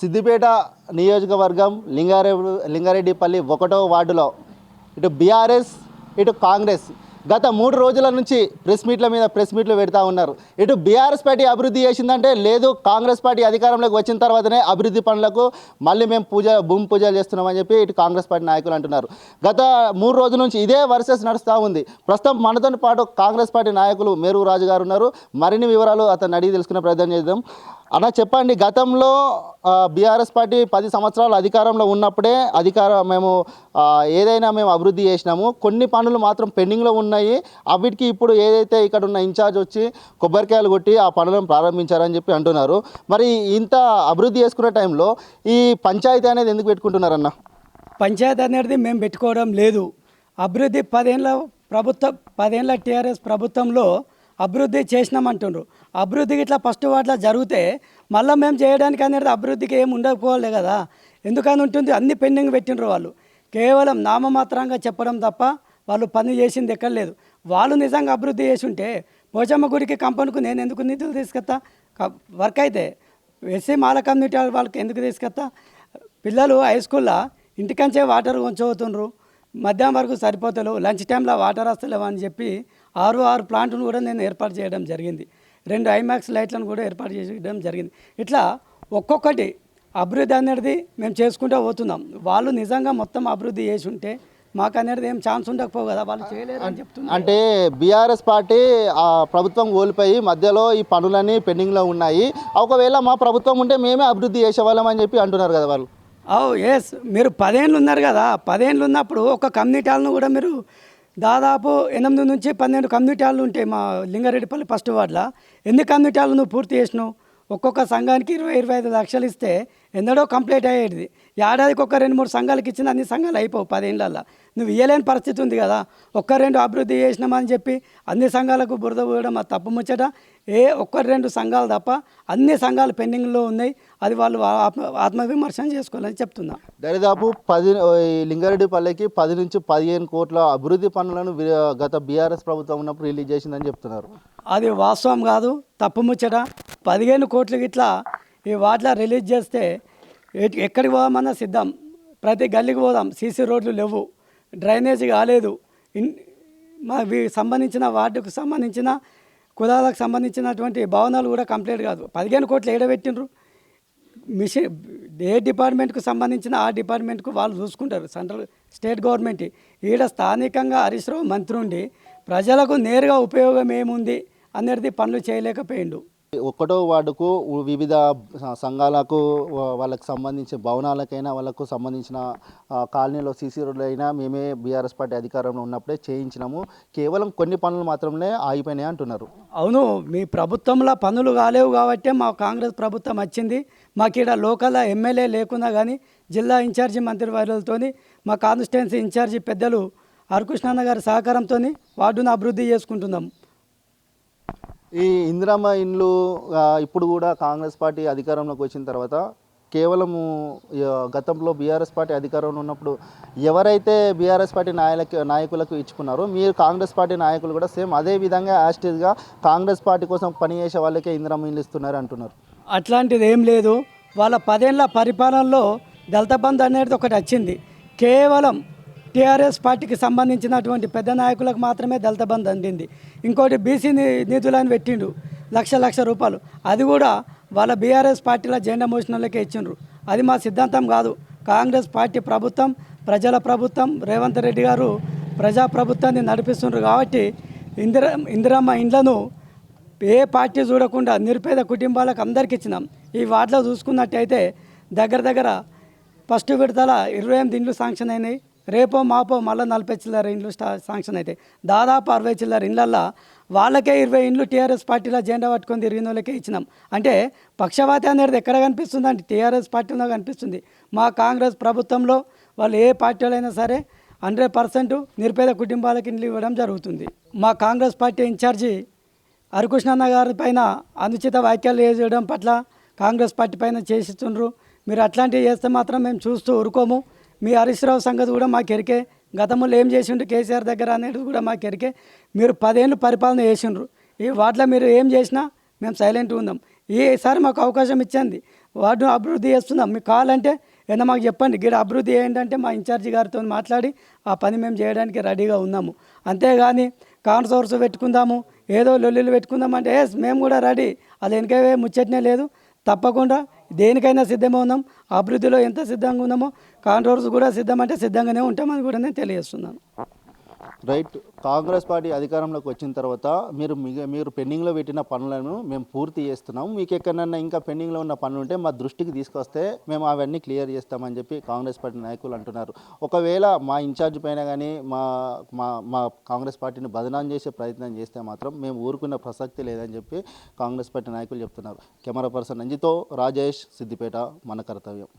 సిద్దిపేట నియోజకవర్గం లింగారెడ్డిపల్లి 1వ వార్డులో ఇటు బీఆర్ఎస్ ఇటు కాంగ్రెస్ గత 3 రోజుల నుంచి ప్రెస్ మీట్లు పెడతా ఉన్నారు. ఇటు బీఆర్ఎస్ పార్టీ అభివృద్ధి చేసిందంటే లేదు, కాంగ్రెస్ పార్టీ అధికారంలోకి వచ్చిన తర్వాతనే అభివృద్ధి పనులకు మళ్ళీ మేము భూమి పూజలు చేస్తున్నామని చెప్పి ఇటు కాంగ్రెస్ పార్టీ నాయకులు అంటున్నారు. గత 3 రోజుల నుంచి ఇదే వర్సెస్ నడుస్తూ ఉంది. ప్రస్తుతం మనతో పాటు కాంగ్రెస్ పార్టీ నాయకులు మేరు రాజు గారు ఉన్నారు. మరిన్ని వివరాలు అతను అడిగి తెలుసుకునే ప్రయత్నం చేద్దాం. అన్న చెప్పండి, గతంలో బీఆర్ఎస్ పార్టీ 10 సంవత్సరాలు అధికారంలో ఉన్నప్పుడే మేము ఏదైనా అభివృద్ధి చేసినాము, కొన్ని పనులు మాత్రం పెండింగ్లో ఉన్నాయి, అవిటికి ఇప్పుడు ఏదైతే ఇక్కడ ఉన్న ఇన్ఛార్జ్ వచ్చి కొబ్బరికాయలు కొట్టి ఆ పనులను ప్రారంభించారని చెప్పి అంటున్నారు. మరి ఇంత అభివృద్ధి చేసుకునే టైంలో ఈ పంచాయతీ అనేది ఎందుకు పెట్టుకుంటున్నారన్న? పంచాయతీ అనేది మేము పెట్టుకోవడం లేదు. అభివృద్ధి 10 ఏళ్ళ టీఆర్ఎస్ ప్రభుత్వంలో అభివృద్ధి చేసినామంటుండ్రు. అభివృద్ధికి ఇట్లా ఫస్ట్ వాటిలో జరిగితే మళ్ళీ మేము చేయడానికి అనేది అభివృద్ధికి ఏమి ఉండకపోలే కదా, ఎందుకని ఉంటుంది? అన్ని పెండింగ్ పెట్టిండ్రు వాళ్ళు. కేవలం నామమాత్రంగా చెప్పడం తప్ప వాళ్ళు పని చేసింది ఎక్కడ లేదు. వాళ్ళు నిజంగా అభివృద్ధి చేసి ఉంటే పోచమ్మ గుడికి కంపౌండ్కు నేను ఎందుకు నిధులు తీసుకొస్తా? వర్క్ అయితే ఎస్సీ మాల కమ్యూనిటీ వాళ్ళకి ఎందుకు తీసుకొస్తా? పిల్లలు హై స్కూల్లో ఇంటికంచే వాటర్ కొంచెవుతుండ్రు, మధ్యాహ్నం వరకు సరిపోతలేవు, లంచ్ టైంలో వాటర్ వస్తలేవు అని చెప్పి 6 ప్లాంట్ను కూడా నేను ఏర్పాటు చేయడం జరిగింది. 2 ఐమాక్స్ లైట్లను కూడా ఏర్పాటు చేయడం జరిగింది. ఇట్లా ఒక్కొక్కటి అభివృద్ధి అనేది మేము చేసుకుంటూ పోతున్నాం. వాళ్ళు నిజంగా మొత్తం అభివృద్ధి చేసి ఉంటే మాకు అనేది ఏం ఛాన్స్ ఉండకపోవు కదా, వాళ్ళు చేయలేరు అని చెప్తున్నారు. అంటే బీఆర్ఎస్ పార్టీ ప్రభుత్వం కోల్పోయి మధ్యలో ఈ పనులన్నీ పెండింగ్లో ఉన్నాయి, ఒకవేళ మా ప్రభుత్వం ఉంటే మేమే అభివృద్ధి చేసేవాళ్ళం అని చెప్పి అంటున్నారు కదా వాళ్ళు. ఎస్, మీరు 10 ఏళ్ళు ఉన్నారు కదా, 10 ఏళ్ళు ఉన్నప్పుడు ఒక కమ్యూనిటీ హాల్ను కూడా మీరు దాదాపు 8 నుంచి 12 కమ్యూనిటీ హాళ్ళు ఉంటాయి మా లింగారెడ్డిపల్లి ఫస్ట్ వార్డులో. ఎన్ని కమ్యూనిటీ హాళ్ళు నువ్వు పూర్తి చేసినావు? ఒక్కొక్క సంఘానికి 20-25 లక్షలు ఇస్తే ఎన్నడో కంప్లీట్ అయ్యేది. ఏడాదికి 1-2-3 సంఘాలకు ఇచ్చిన అన్ని సంఘాలు అయిపోవు 10 ఏళ్ళల్లో. నువ్వు ఇయ్యలేని పరిస్థితి ఉంది కదా. 1-2 అభివృద్ధి చేసినామని చెప్పి అన్ని సంఘాలకు బురద పోయడం అది తప్పు ముచ్చట. 1-2 సంఘాలు తప్ప అన్ని సంఘాలు పెండింగ్లో ఉన్నాయి. అది వాళ్ళు ఆత్మవిమర్శన చేసుకోవాలని చెప్తున్నా. దరిదాపు లింగారెడ్డిపల్లికి 10 నుంచి 15 కోట్ల అభివృద్ధి పనులను గత బీఆర్ఎస్ ప్రభుత్వం ఉన్నప్పుడు రిలీజ్ చేసిందని చెప్తున్నారు. అది వాస్తవం కాదు, తప్పు ముచ్చట. 15 కోట్లు ఇట్లా ఈ వాటిలో రిలీజ్ చేస్తే ఎక్కడికి పోదామన్నా సిద్ధం. ప్రతి గల్లీకి పోదాం, సీసీ రోడ్లు లేవు, డ్రైనేజ్ కాలేదు, సంబంధించిన వార్డుకు సంబంధించిన కులాలకు సంబంధించినటువంటి భవనాలు కూడా కంప్లీట్ కాదు. 15 కోట్లు ఏడబెట్టిండ్రు. మిషన్ ఏ డిపార్ట్మెంట్కు సంబంధించిన ఆ డిపార్ట్మెంట్కు వాళ్ళు చూసుకుంటారు, సెంట్రల్ స్టేట్ గవర్నమెంట్. ఈడ స్థానికంగా హరీష్ రావు మంత్రి ఉండి ప్రజలకు నేరుగా ఉపయోగం ఏముంది అనేది పనులు చేయలేకపోయిండు. 1వ వార్డుకు వివిధ సంఘాలకు వాళ్ళకు సంబంధించిన భవనాలకైనా వాళ్ళకు సంబంధించిన కాలనీలో సీసీ రోడ్లు అయినా మేమే బీఆర్ఎస్ పార్టీ అధికారంలో ఉన్నప్పుడే చేయించినాము, కేవలం కొన్ని పనులు మాత్రమే ఆగిపోయినాయి అంటున్నారు. అవును, మీ ప్రభుత్వంలో పనులు కాలేవు కాబట్టే మా కాంగ్రెస్ ప్రభుత్వం వచ్చింది. మాకు ఇక్కడ లోకల్ ఎమ్మెల్యే లేకున్నా కానీ జిల్లా ఇన్ఛార్జి మంత్రివర్యులతో మా కాన్స్టిట్యున్సీ ఇన్ఛార్జి పెద్దలు హరికృష్ణన్న గారి సహకారంతో వార్డును అభివృద్ధి చేసుకుంటున్నాం. ఈ ఇందిరమ్మ ఇండ్లు ఇప్పుడు కూడా కాంగ్రెస్ పార్టీ అధికారంలోకి వచ్చిన తర్వాత కేవలము గతంలో బీఆర్ఎస్ పార్టీ అధికారంలో ఉన్నప్పుడు ఎవరైతే బీఆర్ఎస్ పార్టీ నాయకులకు ఇచ్చుకున్నారో మీరు కాంగ్రెస్ పార్టీ నాయకులు కూడా సేమ్ అదే విధంగా యాస్టేజ్గా కాంగ్రెస్ పార్టీ కోసం పనిచేసే వాళ్ళకే ఇందిరమ్మ ఇండ్లు ఇస్తున్నారు అంటున్నారు. అట్లాంటిది ఏం లేదు. వాళ్ళ 10 ఏళ్ళ పరిపాలనలో దళిత బంధు అనేది ఒకటి వచ్చింది. కేవలం టీఆర్ఎస్ పార్టీకి సంబంధించినటువంటి పెద్ద నాయకులకు మాత్రమే దళిత బంధు అందింది. ఇంకోటి బీసీ నిధులని పెట్టిండు, లక్ష రూపాయలు. అది కూడా వాళ్ళ బీఆర్ఎస్ పార్టీలో జెండా మోసినోళ్ళకే ఇచ్చిండ్రు. అది మా సిద్ధాంతం కాదు. కాంగ్రెస్ పార్టీ ప్రభుత్వం ప్రజల ప్రభుత్వం, రేవంత్ రెడ్డి గారు ప్రజా ప్రభుత్వాన్ని నడిపిస్తుండ్రు కాబట్టి ఇందిరమ్మ ఇండ్లను ఏ పార్టీ చూడకుండా నిరుపేద కుటుంబాలకు అందరికి ఇచ్చినాం. ఈ వార్డులో చూసుకున్నట్టయితే దగ్గర ఫస్ట్ విడతల 28 ఇండ్లు శాంక్షన్ అయినాయి. రేపో మాపో మళ్ళీ 40 చిల్లర ఇండ్లు శాంక్షన్ అవుతాయి. దాదాపు 60 చిల్లర ఇండ్లల్లో వాళ్ళకే 20 ఇండ్లు టీఆర్ఎస్ పార్టీలో జెండా పట్టుకొని తిరిగిన వాళ్ళకే ఇచ్చినాం. అంటే పక్షపాతి అనేది ఎక్కడ కనిపిస్తుంది అంటే టీఆర్ఎస్ పార్టీలో కనిపిస్తుంది. మా కాంగ్రెస్ ప్రభుత్వంలో వాళ్ళు ఏ పార్టీలైనా సరే 100% నిరుపేద కుటుంబాలకు ఇండ్లు ఇవ్వడం జరుగుతుంది. మా కాంగ్రెస్ పార్టీ ఇన్ఛార్జి హరికృష్ణన్న గారి పైన అనుచిత వ్యాఖ్యలు చేయడం పట్ల కాంగ్రెస్ పార్టీ పైన చేసిస్తుండ్రు. మీరు అట్లాంటివి చేస్తే మాత్రం మేము చూస్తూ ఊరుకోము. మీ హరీష్ రావు సంగతి కూడా మాకు ఎరికే, గతంలో ఏం చేసిండ్రు కేసీఆర్ దగ్గర అనేది కూడా మాకు ఎరికే. మీరు 10 ఏళ్ళు పరిపాలన చేసిండ్రు, ఈ వాటిలో మీరు ఏం చేసినా మేము సైలెంట్గా ఉందాం. ఈసారి మాకు అవకాశం ఇచ్చింది, వార్డును అభివృద్ధి చేస్తున్నాం. మీకు కావాలంటే ఏదైనా మాకు చెప్పండి, గిడ అభివృద్ధి ఏంటంటే మా ఇన్ఛార్జి గారితో మాట్లాడి ఆ పని మేము చేయడానికి రెడీగా ఉన్నాము. అంతేగాని కాన్సోర్స్ పెట్టుకుందాము, ఏదో లొల్లులు పెట్టుకుందాం అంటే మేము కూడా రెడీ. అది వెనకే ముచ్చటనే లేదు. తప్పకుండా దేనికైనా సిద్ధమే ఉన్నాం. అభివృద్ధిలో ఎంత సిద్ధంగా ఉన్నామో కాన్సోర్స్ కూడా సిద్ధం అంటే సిద్ధంగానే ఉంటామని కూడా నేను తెలియజేస్తున్నాను. రైట్. కాంగ్రెస్ పార్టీ అధికారంలోకి వచ్చిన తర్వాత మీరు పెండింగ్లో పెట్టిన పనులను మేము పూర్తి చేస్తున్నాం. మీకు ఎక్కడన్నా ఇంకా పెండింగ్లో ఉన్న పనులు ఉంటే మా దృష్టికి తీసుకొస్తే మేము అవన్నీ క్లియర్ చేస్తామని చెప్పి కాంగ్రెస్ పార్టీ నాయకులు అంటున్నారు. ఒకవేళ మా ఇన్ఛార్జ్ పైన కానీ మా మా మా కాంగ్రెస్ పార్టీని బదనాం చేసే ప్రయత్నం చేస్తే మాత్రం మేము ఊరుకున్న ప్రసక్తి లేదని చెప్పి కాంగ్రెస్ పార్టీ నాయకులు చెప్తున్నారు. కెమెరా పర్సన్ అంజితో రాజేష్, సిద్దిపేట, మన కర్తవ్యం.